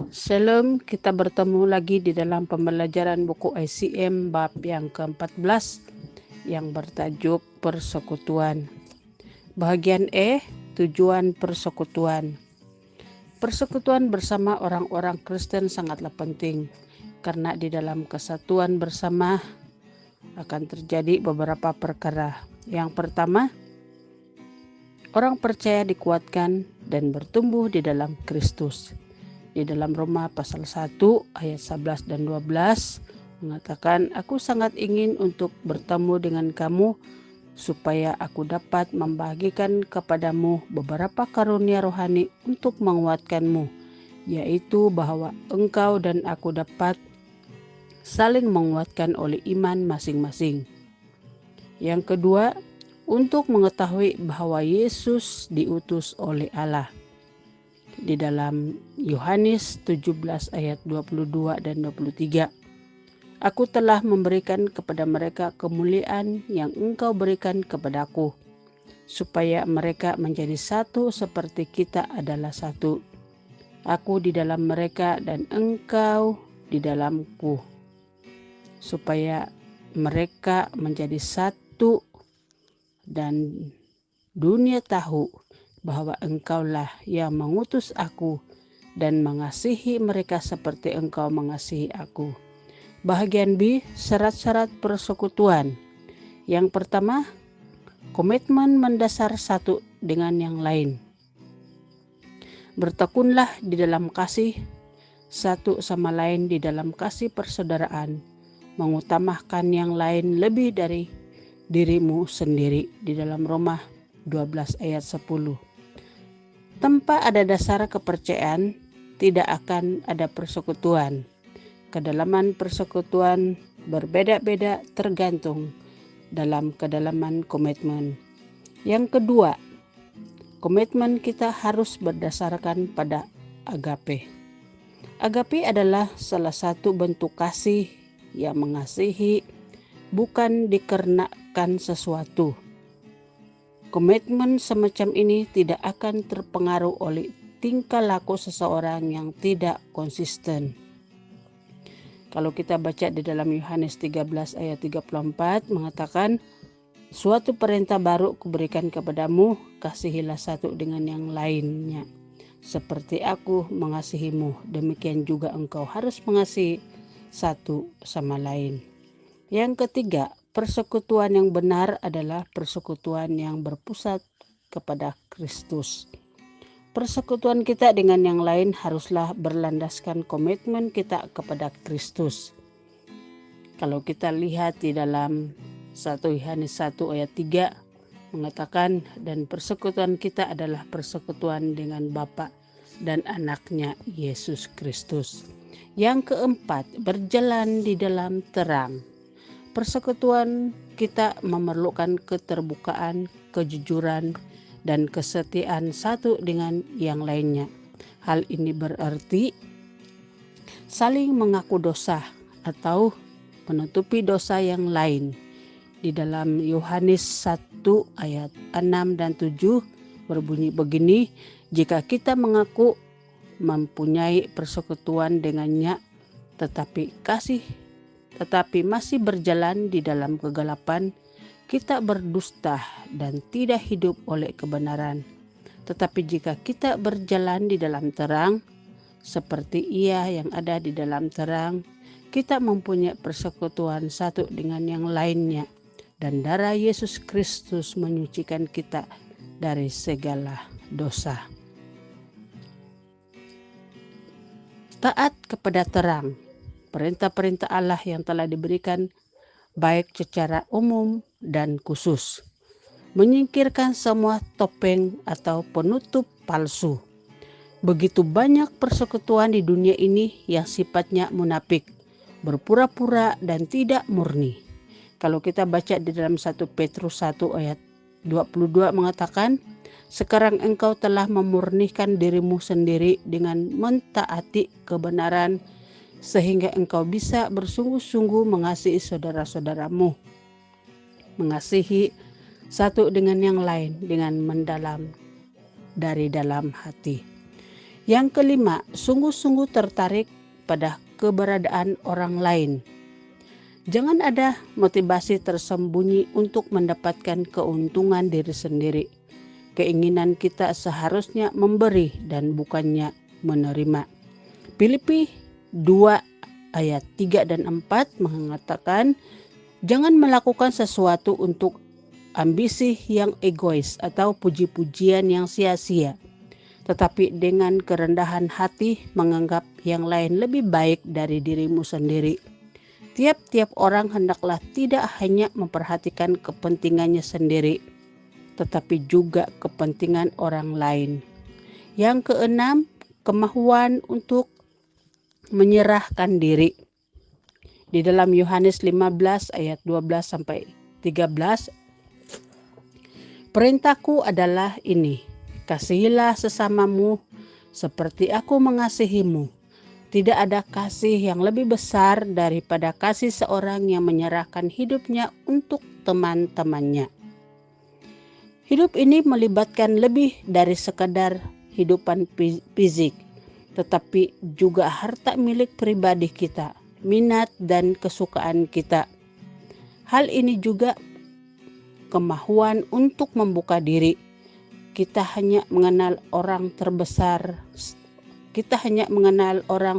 Shalom, kita bertemu lagi di dalam pembelajaran buku ICM bab yang ke-14 yang bertajuk Persekutuan. Bahagian E, tujuan persekutuan. Persekutuan bersama orang-orang Kristen sangatlah penting karena di dalam kesatuan bersama akan terjadi beberapa perkara. Yang pertama, orang percaya dikuatkan dan bertumbuh di dalam Kristus. Di dalam Roma pasal 1 ayat 11 dan 12 mengatakan, "Aku sangat ingin untuk bertemu dengan kamu supaya aku dapat membagikan kepadamu beberapa karunia rohani untuk menguatkanmu, yaitu bahwa engkau dan aku dapat saling menguatkan oleh iman masing-masing." Yang kedua, untuk mengetahui bahwa Yesus diutus oleh Allah. Di dalam Yohanes 17 ayat 22 dan 23. "Aku telah memberikan kepada mereka kemuliaan yang engkau berikan kepadaku, supaya mereka menjadi satu seperti kita adalah satu. Aku di dalam mereka dan engkau di dalamku, supaya mereka menjadi satu dan dunia tahu bahwa engkaulah yang mengutus aku dan mengasihi mereka seperti engkau mengasihi aku." Bahagian B, syarat-syarat persekutuan. Yang pertama, komitmen mendasar satu dengan yang lain. Bertekunlah di dalam kasih satu sama lain di dalam kasih persaudaraan, mengutamakan yang lain lebih dari dirimu sendiri. Di dalam Roma 12 ayat 10. Tanpa ada dasar kepercayaan, tidak akan ada persekutuan. Kedalaman persekutuan berbeda-beda tergantung dalam kedalaman komitmen. Yang kedua, komitmen kita harus berdasarkan pada agape. Agape adalah salah satu bentuk kasih yang mengasihi bukan dikarenakan sesuatu. Komitmen semacam ini tidak akan terpengaruh oleh tingkah laku seseorang yang tidak konsisten. Kalau kita baca di dalam Yohanes 13 ayat 34 mengatakan, "Suatu perintah baru kuberikan kepadamu, kasihilah satu dengan yang lainnya. Seperti aku mengasihimu, demikian juga engkau harus mengasihi satu sama lain." Yang ketiga, persekutuan yang benar adalah persekutuan yang berpusat kepada Kristus. Persekutuan kita dengan yang lain haruslah berlandaskan komitmen kita kepada Kristus. Kalau kita lihat di dalam 1 Yohanes 1 ayat 3 mengatakan, "Dan persekutuan kita adalah persekutuan dengan Bapa dan anaknya Yesus Kristus." Yang keempat, berjalan di dalam terang. Persekutuan kita memerlukan keterbukaan, kejujuran, dan kesetiaan satu dengan yang lainnya. Hal ini berarti saling mengaku dosa atau menutupi dosa yang lain. Di dalam Yohanes 1 ayat 6 dan 7 berbunyi begini, "Jika kita mengaku mempunyai persekutuan dengannya tetapi masih berjalan di dalam kegelapan, kita berdusta dan tidak hidup oleh kebenaran. Tetapi jika kita berjalan di dalam terang, seperti Ia yang ada di dalam terang, kita mempunyai persekutuan satu dengan yang lainnya, dan darah Yesus Kristus menyucikan kita dari segala dosa." Taat kepada terang. Perintah-perintah Allah yang telah diberikan baik secara umum dan khusus. Menyingkirkan semua topeng atau penutup palsu. Begitu banyak persekutuan di dunia ini yang sifatnya munafik, berpura-pura dan tidak murni. Kalau kita baca di dalam 1 Petrus 1 ayat 22 mengatakan, "Sekarang engkau telah memurnikan dirimu sendiri dengan mentaati kebenaran, sehingga engkau bisa bersungguh-sungguh mengasihi saudara-saudaramu, mengasihi satu dengan yang lain dengan mendalam dari dalam hati." Yang kelima, sungguh-sungguh tertarik pada keberadaan orang lain. Jangan ada motivasi tersembunyi untuk mendapatkan keuntungan diri sendiri. Keinginan kita seharusnya memberi dan bukannya menerima. Filipi 2 ayat 3 dan 4 mengatakan, jangan melakukan sesuatu untuk ambisi yang egois atau puji-pujian yang sia-sia, tetapi dengan kerendahan hati menganggap yang lain lebih baik dari dirimu sendiri. Tiap-tiap orang hendaklah tidak hanya memperhatikan kepentingannya sendiri, tetapi juga kepentingan orang lain. Yang keenam, kemauan untuk menyerahkan diri. Di dalam Yohanes 15 ayat 12 sampai 13, perintahku adalah ini, kasihilah sesamamu seperti aku mengasihimu. Tidak ada kasih yang lebih besar daripada kasih seorang yang menyerahkan hidupnya untuk teman-temannya. Hidup ini melibatkan lebih dari sekadar hidupan fisik, tetapi juga harta milik pribadi kita, minat dan kesukaan kita. Hal ini juga kemauan untuk membuka diri. Kita hanya mengenal orang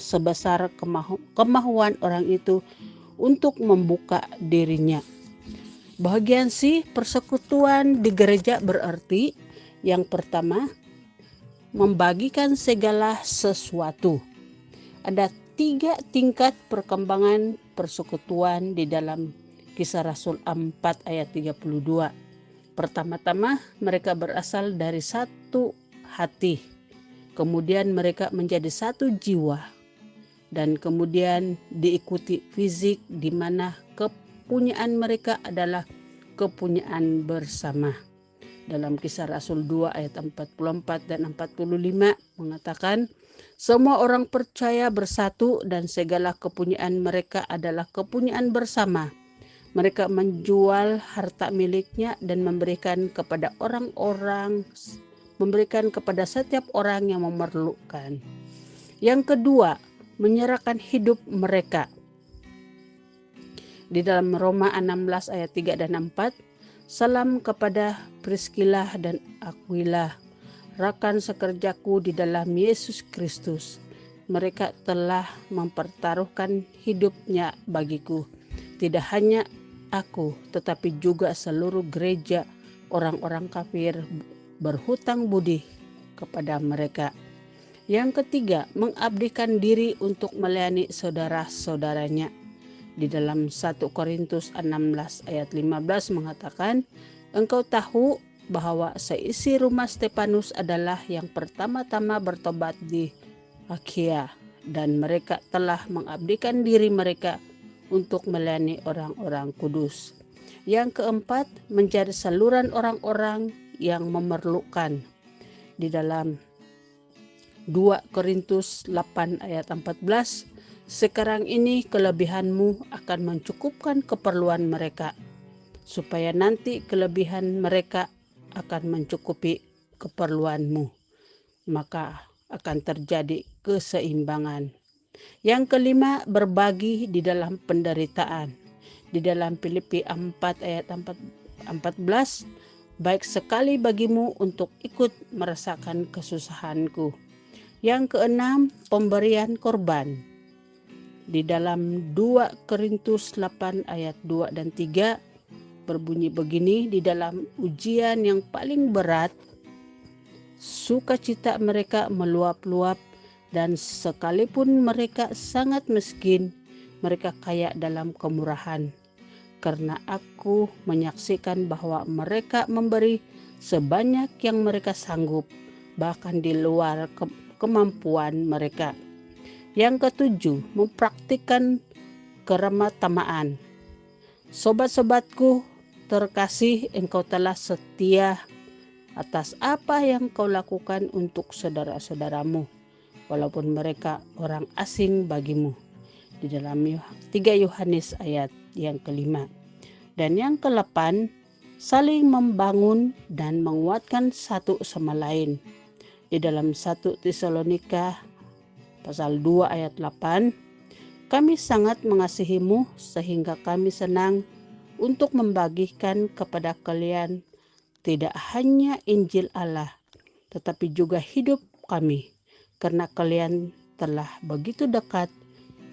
sebesar kemauan orang itu untuk membuka dirinya. Bagian C, persekutuan di gereja berarti yang pertama, membagikan segala sesuatu. Ada 3 tingkat perkembangan persekutuan di dalam Kisah Rasul 4 ayat 32. Pertama-tama mereka berasal dari satu hati. Kemudian mereka menjadi satu jiwa. Dan kemudian diikuti fisik di mana kepunyaan mereka adalah kepunyaan bersama. Dalam Kisah Rasul 2 ayat 44 dan 45 mengatakan, semua orang percaya bersatu dan segala kepunyaan mereka adalah kepunyaan bersama. Mereka menjual harta miliknya dan memberikan kepada setiap orang yang memerlukan. Yang kedua, menyerahkan hidup mereka. Di dalam Roma 16 ayat 3 dan 4, salam kepada Priskila dan Aquila, rakan sekerjaku di dalam Yesus Kristus. Mereka telah mempertaruhkan hidupnya bagiku. Tidak hanya aku, tetapi juga seluruh gereja orang-orang kafir berhutang budi kepada mereka. Yang ketiga, mengabdikan diri untuk melayani saudara-saudaranya. Di dalam 1 Korintus 16 ayat 15 mengatakan, engkau tahu bahwa seisi rumah Stefanus adalah yang pertama-tama bertobat di Akhia, dan mereka telah mengabdikan diri mereka untuk melayani orang-orang kudus. Yang keempat, mencari saluran orang-orang yang memerlukan. Di dalam 2 Korintus 8 ayat 14, sekarang ini kelebihanmu akan mencukupkan keperluan mereka, supaya nanti kelebihan mereka akan mencukupi keperluanmu. Maka akan terjadi keseimbangan. Yang kelima, berbagi di dalam penderitaan. Di dalam Filipi 4 ayat 14, baik sekali bagimu untuk ikut merasakan kesusahanku. Yang keenam, pemberian korban. Di dalam 2 Korintus 8 ayat 2 dan 3 berbunyi begini, di dalam ujian yang paling berat, sukacita mereka meluap-luap, dan sekalipun mereka sangat miskin, mereka kaya dalam kemurahan. Karena aku menyaksikan bahwa mereka memberi sebanyak yang mereka sanggup, bahkan di luar kemampuan mereka. Yang ketujuh, mempraktikkan kerematamaan. Sobat-sobatku terkasih, engkau telah setia atas apa yang kau lakukan untuk saudara-saudaramu, walaupun mereka orang asing bagimu. Di dalam 3 Yohanes ayat yang kelima. Dan yang ke-8, saling membangun dan menguatkan satu sama lain. di dalam 1 Tesalonika pasal 2 ayat 8, kami sangat mengasihimu sehingga kami senang untuk membagikan kepada kalian tidak hanya Injil Allah, tetapi juga hidup kami, karena kalian telah begitu dekat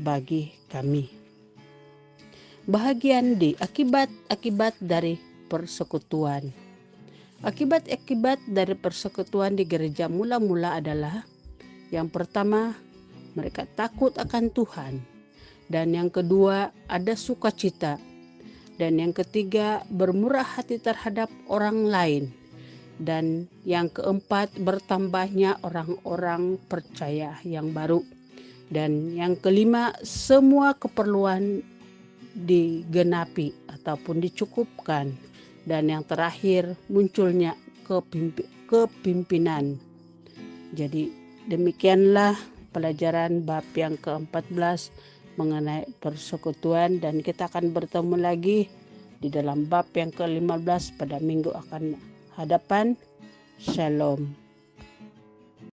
bagi kami. Bahagian D, akibat-akibat dari persekutuan. Akibat-akibat dari persekutuan di gereja mula-mula adalah, yang pertama, mereka takut akan Tuhan. Dan yang kedua, ada sukacita. Dan yang ketiga, bermurah hati terhadap orang lain. Dan yang keempat, bertambahnya orang-orang percaya yang baru. Dan yang kelima, semua keperluan digenapi ataupun dicukupkan. Dan yang terakhir, munculnya kepimpinan. Jadi demikianlah pelajaran bab yang ke-14 mengenai persekutuan, dan kita akan bertemu lagi di dalam bab yang ke-15 pada minggu akan hadapan. Shalom.